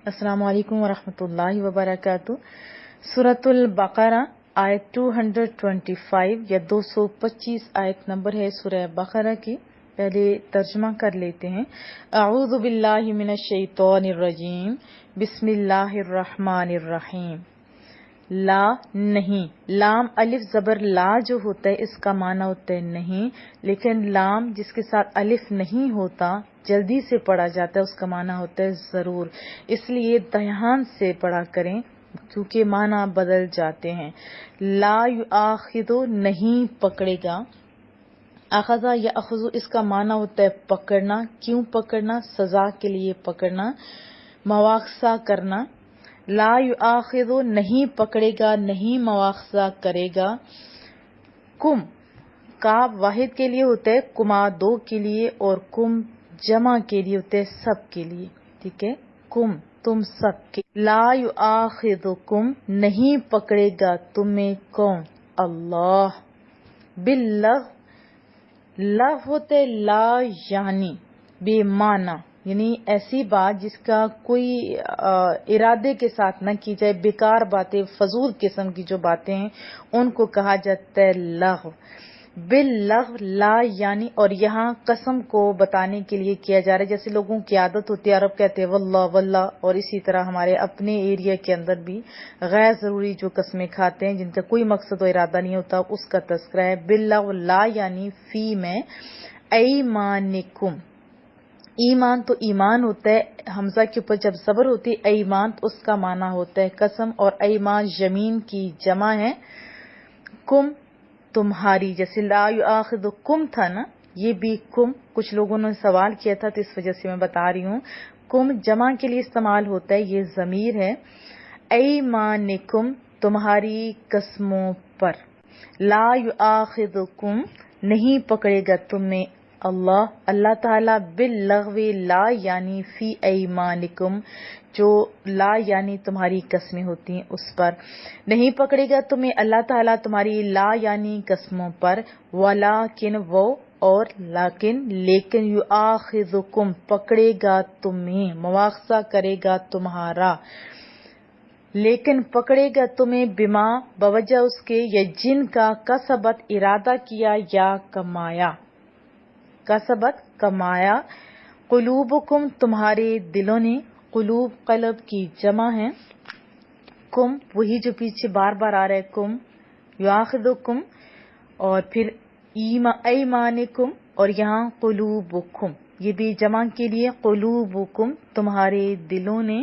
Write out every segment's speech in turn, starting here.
السلام علیکم ورحمۃ اللہ وبرکاتہ۔ سورۃ البقرہ آیت 225 یا 225 آیت نمبر ہے سورہ بقرہ کی۔ پہلے ترجمہ کر لیتے ہیں۔ اعوذ باللہ من الشیطان الرجیم، بسم اللہ الرحمن الرحیم۔ لا نہیں، لام الف زبر لا جو ہوتا ہے اس کا معنی ہوتا ہے نہیں، لیکن لام جس کے ساتھ الف نہیں ہوتا جلدی سے پڑھا جاتا ہے اس کا معنی ہوتا ہے ضرور، اس لیے دھیان سے پڑھا کریں کیونکہ معنی بدل جاتے ہیں۔ لا یؤاخذ نہیں پکڑے گا، اخذا یا اخذو اس کا معنی ہوتا ہے پکڑنا، کیوں پکڑنا؟ سزا کے لیے پکڑنا، مواخذہ کرنا۔ لا یؤاخذ نہیں پکڑے گا، نہیں مواخذہ کرے گا۔ کم کا واحد کے لیے ہوتا ہے، کما دو کے لیے، اور کم جمع کے لیے ہوتا ہے سب کے لیے، ٹھیک ہے؟ کم تم سب کے۔ لا یؤاخذکم نہیں پکڑے گا تمہیں کون؟ اللہ۔ باللغو لغو ہوتے لا یعنی بے معنی، یعنی ایسی بات جس کا کوئی ارادے کے ساتھ نہ کی جائے، بیکار باتیں، فضول قسم کی جو باتیں ہیں ان کو کہا جاتا ہے لغو۔ باللغو لا یعنی، اور یہاں قسم کو بتانے کے لیے کیا جا رہا ہے، جیسے لوگوں کی عادت ہوتی ہے، عرب کہتے ہیں واللہ واللہ، اور اسی طرح ہمارے اپنے ایریا کے اندر بھی غیر ضروری جو قسمیں کھاتے ہیں جن کا کوئی مقصد و ارادہ نہیں ہوتا اس کا تذکرہ ہے۔ باللغو لا یعنی فی میں ایمانکم، ایمان تو ایمان ہوتا ہے، حمزہ کے اوپر جب زبر ہوتی ہے ایمان تو اس کا معنی ہوتا ہے قسم، اور ایمان یمین کی جمع ہے۔ کم تمہاری، جیسے لا یؤاخذکم تھا نا، یہ بھی کم، کچھ لوگوں نے سوال کیا تھا تو اس وجہ سے میں بتا رہی ہوں، کم جمع کے لیے استعمال ہوتا ہے، یہ ضمیر ہے۔ ایمانکم تمہاری قسموں پر، لا یؤاخذکم نہیں پکڑے گا تمہیں اللہ، اللہ تعالیٰ باللغو لا یعنی فی ایمانکم، جو لا یعنی تمہاری قسمیں ہوتی ہیں اس پر نہیں پکڑے گا تمہیں اللہ تعالیٰ تمہاری لا یعنی قسموں پر، ولیکن وہ، اور لیکن، لیکن یؤاخذکم پکڑے گا تمہیں، مواخذہ کرے گا تمہارا، لیکن پکڑے گا تمہیں بما بوجہ اس کے، یا جن کا کسبت ارادہ کیا یا کمایا، کسبت کمایا، قلوبکم تمہارے دلوں نے، قلوب قلب کی جمع ہے، کم وہی جو پیچھے بار بار آ رہا ہے کم، یؤاخذکم، اور پھر ایمانکم، اور یہاں قلوبکم یہ بھی جمع کے لیے، قلوبکم تمہارے دلوں نے،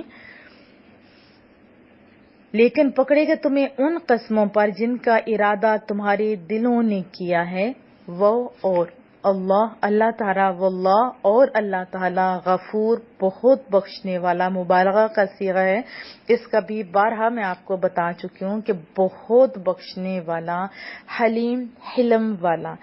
لیکن پکڑے گا تمہیں ان قسموں پر جن کا ارادہ تمہارے دلوں نے کیا ہے، وہ، اور اللہ، اللہ تعالیٰ، واللہ، اور اللہ تعالیٰ، غفور بہت بخشنے والا، مبالغہ کا صیغہ ہے، اس کا بھی بارہا میں آپ کو بتا چکی ہوں کہ بہت بخشنے والا، حلیم حلم والا۔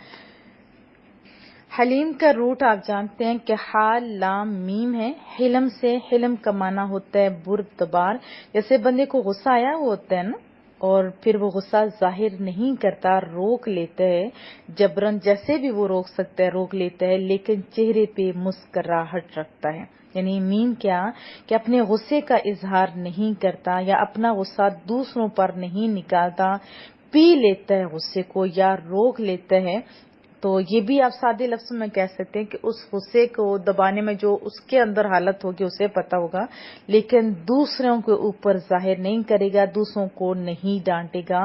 حلیم کا روٹ آپ جانتے ہیں کہ حال لام میم ہے، حلم سے، حلم کا معنی ہوتا ہے بردبار، جیسے بندے کو غصہ آیا ہوتا ہے نا اور پھر وہ غصہ ظاہر نہیں کرتا، روک لیتا ہے جبرن، جیسے بھی وہ روک سکتا ہے روک لیتا ہے، لیکن چہرے پہ مسکراہٹ رکھتا ہے، یعنی مین کیا کہ اپنے غصے کا اظہار نہیں کرتا یا اپنا غصہ دوسروں پر نہیں نکالتا، پی لیتا ہے غصے کو یا روک لیتا ہے۔ تو یہ بھی آپ سادے لفظوں میں کہہ سکتے ہیں کہ اس غصے کو دبانے میں جو اس کے اندر حالت ہوگی اسے پتا ہوگا، لیکن دوسروں کے اوپر ظاہر نہیں کرے گا، دوسروں کو نہیں ڈانٹے گا،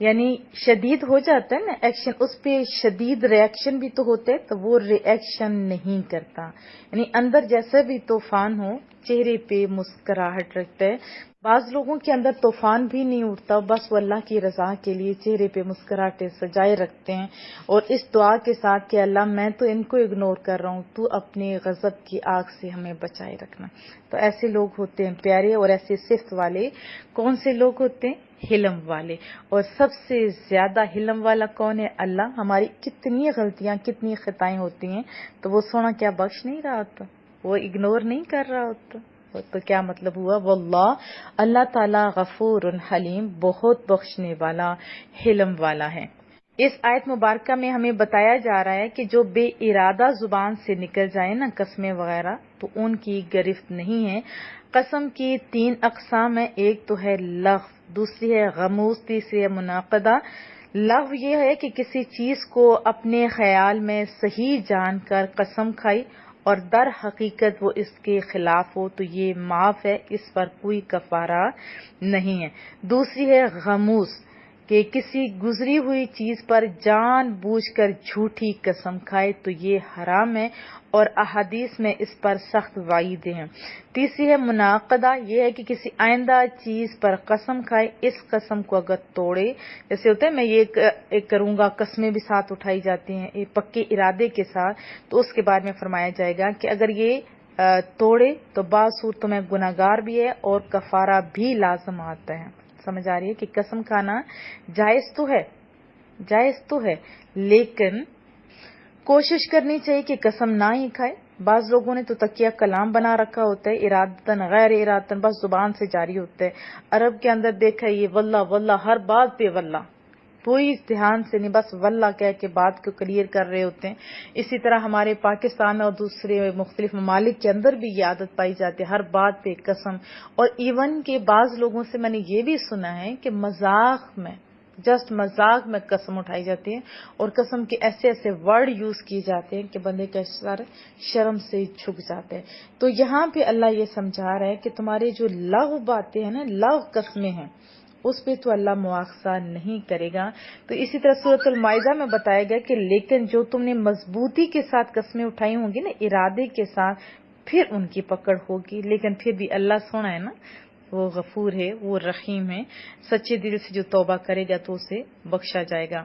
یعنی شدید ہو جاتا ہے نا ایکشن، اس پہ شدید ری ایکشن بھی تو ہوتا ہے تو وہ ری ایکشن نہیں کرتا، یعنی اندر جیسا بھی طوفان ہو چہرے پہ مسکراہٹ رکھتا ہے۔ بعض لوگوں کے اندر طوفان بھی نہیں اٹھتا، بس وہ اللہ کی رضا کے لیے چہرے پہ مسکراہٹیں سجائے رکھتے ہیں، اور اس دعا کے ساتھ کہ اللہ میں تو ان کو اگنور کر رہا ہوں، تو اپنے غضب کی آگ سے ہمیں بچائے رکھنا۔ تو ایسے لوگ ہوتے ہیں پیارے، اور ایسے صفت والے کون سے لوگ ہوتے ہیں؟ حلم والے، اور سب سے زیادہ حلم والا کون ہے؟ اللہ۔ ہماری کتنی غلطیاں، کتنی خطائیں ہوتی ہیں تو وہ سونا کیا بخش نہیں رہا ہوتا، وہ اگنور نہیں کر رہا ہوتا، تو کیا مطلب ہوا؟ واللہ اللہ تعالیٰ غفور حلیم بہت بخشنے والا، حلم والا ہے۔ اس آیت مبارکہ میں ہمیں بتایا جا رہا ہے کہ جو بے ارادہ زبان سے نکل جائے نا قسمیں وغیرہ تو ان کی گرفت نہیں ہے۔ قسم کی 3 اقسام ہیں، ایک تو ہے لغو، دوسری ہے غموس، تیسری ہے منعقدہ۔ لغو یہ ہے کہ کسی چیز کو اپنے خیال میں صحیح جان کر قسم کھائی اور در حقیقت وہ اس کے خلاف ہو تو یہ معاف ہے، اس پر کوئی کفارہ نہیں ہے۔ دوسری ہے غموس کہ کسی گزری ہوئی چیز پر جان بوجھ کر جھوٹی قسم کھائے تو یہ حرام ہے اور احادیث میں اس پر سخت وعیدیں ہیں۔ تیسری ہے منعقدہ، یہ ہے کہ کسی آئندہ چیز پر قسم کھائے، اس قسم کو اگر توڑے، جیسے ہوتا ہے میں یہ کروں گا، قسمیں بھی ساتھ اٹھائی جاتی ہیں یہ پکے ارادے کے ساتھ، تو اس کے بارے میں فرمایا جائے گا کہ اگر یہ توڑے تو بعض صورتوں میں گناہگار بھی ہے اور کفارہ بھی لازم آتا ہے۔ سمجھ آ رہی ہے کہ قسم کھانا جائز تو ہے لیکن کوشش کرنی چاہیے کہ قسم نہ ہی کھائے۔ بعض لوگوں نے تو تکیہ کلام بنا رکھا ہوتا ہے، ارادتاً غیر ارادتاً بس زبان سے جاری ہوتا ہے۔ عرب کے اندر دیکھا یہ واللہ واللہ، ہر بات پہ واللہ، کوئی دھیان سے نہیں، بس واللہ کہہ کے بات کو کلیئر کر رہے ہوتے ہیں۔ اسی طرح ہمارے پاکستان اور دوسرے مختلف ممالک کے اندر بھی یہ عادت پائی جاتی ہے، ہر بات پہ قسم۔ اور ایون کہ بعض لوگوں سے میں نے یہ بھی سنا ہے کہ مذاق میں قسم اٹھائی جاتی ہے اور قسم کے ایسے ایسے ورڈ یوز کیے جاتے ہیں کہ بندے کا سر شرم سے جھک جاتے ہیں۔ تو یہاں پہ اللہ یہ سمجھا رہا ہے کہ تمہارے جو لغو باتیں ہیں نا، لغو قسمیں ہیں، اس پہ تو اللہ مواخذہ نہیں کرے گا۔ تو اسی طرح سورۃ المائدہ میں بتایا گیا کہ لیکن جو تم نے مضبوطی کے ساتھ قسمیں اٹھائی ہوں گی نا، ارادے کے ساتھ، پھر ان کی پکڑ ہوگی، لیکن پھر بھی اللہ سونا ہے نا، وہ غفور ہے، وہ رحیم ہے، سچے دل سے جو توبہ کرے گا تو اسے بخشا جائے گا۔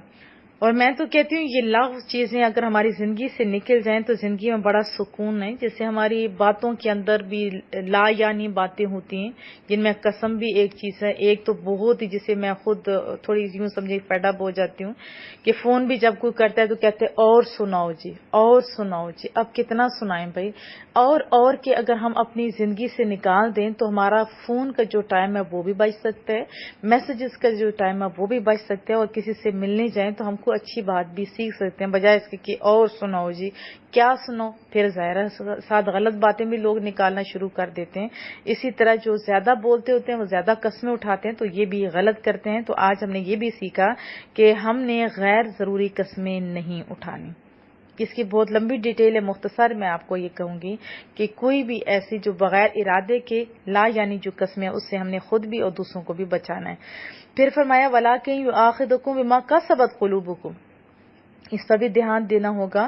اور میں تو کہتی ہوں یہ لغو چیزیں اگر ہماری زندگی سے نکل جائیں تو زندگی میں بڑا سکون ہے۔ جیسے ہماری باتوں کے اندر بھی لا یعنی باتیں ہوتی ہیں جن میں قسم بھی ایک چیز ہے، ایک تو بہت ہی جسے میں خود تھوڑی یوں سمجھے فیڈ اپ ہو جاتی ہوں کہ فون بھی جب کوئی کرتا ہے تو کہتے ہیں اور سناؤ جی، اور سناؤ جی، اب کتنا سنائیں بھائی۔ اور کہ اگر ہم اپنی زندگی سے نکال دیں تو ہمارا فون کا جو ٹائم ہے وہ بھی بچ سکتا ہے، میسیجز کا جو ٹائم ہے وہ بھی بچ سکتا ہے، اور کسی سے ملنے جائیں تو ہم کو اچھی بات بھی سیکھ سکتے ہیں، بجائے اس کے کہ اور سناؤ جی، کیا سنو، پھر ظاہر ساتھ غلط باتیں بھی لوگ نکالنا شروع کر دیتے ہیں۔ اسی طرح جو زیادہ بولتے ہوتے ہیں وہ زیادہ قسمیں اٹھاتے ہیں تو یہ بھی غلط کرتے ہیں۔ تو آج ہم نے یہ بھی سیکھا کہ ہم نے غیر ضروری قسمیں نہیں اٹھانی۔ اس کی بہت لمبی ڈیٹیل ہے، مختصر میں آپ کو یہ کہوں گی کہ کوئی بھی ایسی جو بغیر ارادے کے لا یعنی جو قسمیں اس سے ہم نے خود بھی اور دوسروں کو بھی بچانا ہے۔ پھر فرمایا وَلَٰكِن يُؤَاخِذُكُم بِمَا كَسَبَتْ قُلُوبُكُم، اس پر بھی دھیان دینا ہوگا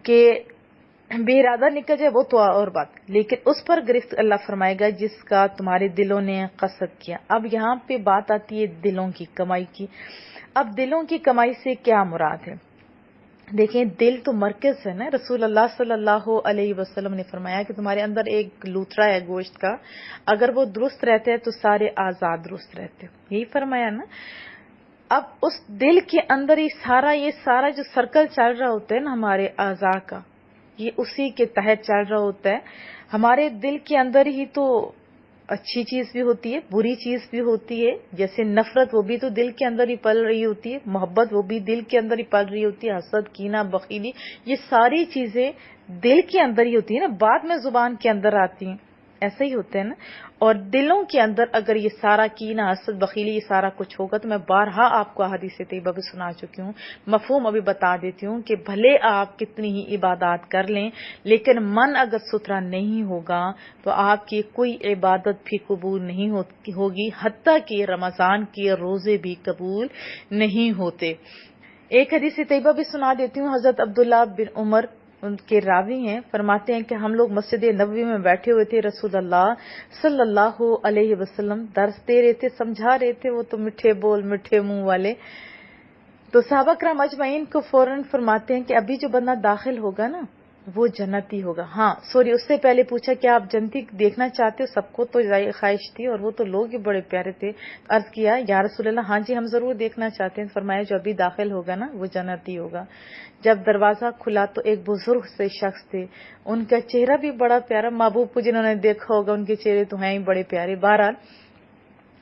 کہ بے ارادہ نکل جائے وہ تو اور بات، لیکن اس پر گرفت اللہ فرمائے گا جس کا تمہارے دلوں نے قصد کیا۔ اب یہاں پہ بات آتی ہے دلوں کی کمائی کی۔ اب دلوں کی کمائی سے کیا مراد ہے؟ دیکھیں دل تو مرکز ہے نا، رسول اللہ صلی اللہ علیہ وسلم نے فرمایا کہ تمہارے اندر ایک لوتھڑا ہے گوشت کا، اگر وہ درست رہتا ہے تو سارے اعضاء درست رہتے ہیں، یہی فرمایا نا۔ اب اس دل کے اندر یہ سارا جو سرکل چل رہا ہوتا ہے نا ہمارے اعضاء کا، یہ اسی کے تحت چل رہا ہوتا ہے۔ ہمارے دل کے اندر ہی تو اچھی چیز بھی ہوتی ہے، بری چیز بھی ہوتی ہے، جیسے نفرت وہ بھی تو دل کے اندر ہی پل رہی ہوتی ہے، محبت وہ بھی دل کے اندر ہی پل رہی ہوتی ہے، حسد، کینہ، بخیلی، یہ ساری چیزیں دل کے اندر ہی ہوتی ہیں نا، بعد میں زبان کے اندر آتی ہیں، ایسا ہی ہوتا ہے نا۔ اور دلوں کے اندر اگر یہ سارا کینہ، حسد، بخیلی، یہ سارا کچھ ہوگا تو میں بارہا آپ کو احادیث طیبہ بھی سنا چکی ہوں، مفہوم ابھی بتا دیتی ہوں کہ بھلے آپ کتنی ہی عبادات کر لیں لیکن من اگر ستھرا نہیں ہوگا تو آپ کی کوئی عبادت بھی قبول نہیں ہوگی، حتیٰ کہ رمضان کے روزے بھی قبول نہیں ہوتے۔ ایک حدیث طیبہ بھی سنا دیتی ہوں، حضرت عبداللہ بن عمر ان کے راوی ہیں، فرماتے ہیں کہ ہم لوگ مسجد نبوی میں بیٹھے ہوئے تھے، رسول اللہ صلی اللہ علیہ وسلم درس دے رہے تھے، سمجھا رہے تھے، وہ تو میٹھے بول میٹھے منہ والے۔ تو صحابہ کرام اجمعین کو فوراً فرماتے ہیں کہ ابھی جو بندہ داخل ہوگا نا وہ جنتی ہوگا۔ ہاں سوری، اس سے پہلے پوچھا کہ آپ جنتی دیکھنا چاہتے ہو؟ سب کو تو خواہش تھی اور وہ تو لوگ ہی بڑے پیارے تھے۔ عرض کیا یا رسول اللہ ہاں جی ہم ضرور دیکھنا چاہتے ہیں۔ فرمایا جو ابھی داخل ہوگا نا وہ جنتی ہوگا۔ جب دروازہ کھلا تو ایک بزرگ سے شخص تھے، ان کا چہرہ بھی بڑا پیارا، محبوب کو جنہوں نے دیکھا ہوگا ان کے چہرے تو ہیں ہی بڑے پیارے۔ بہرحال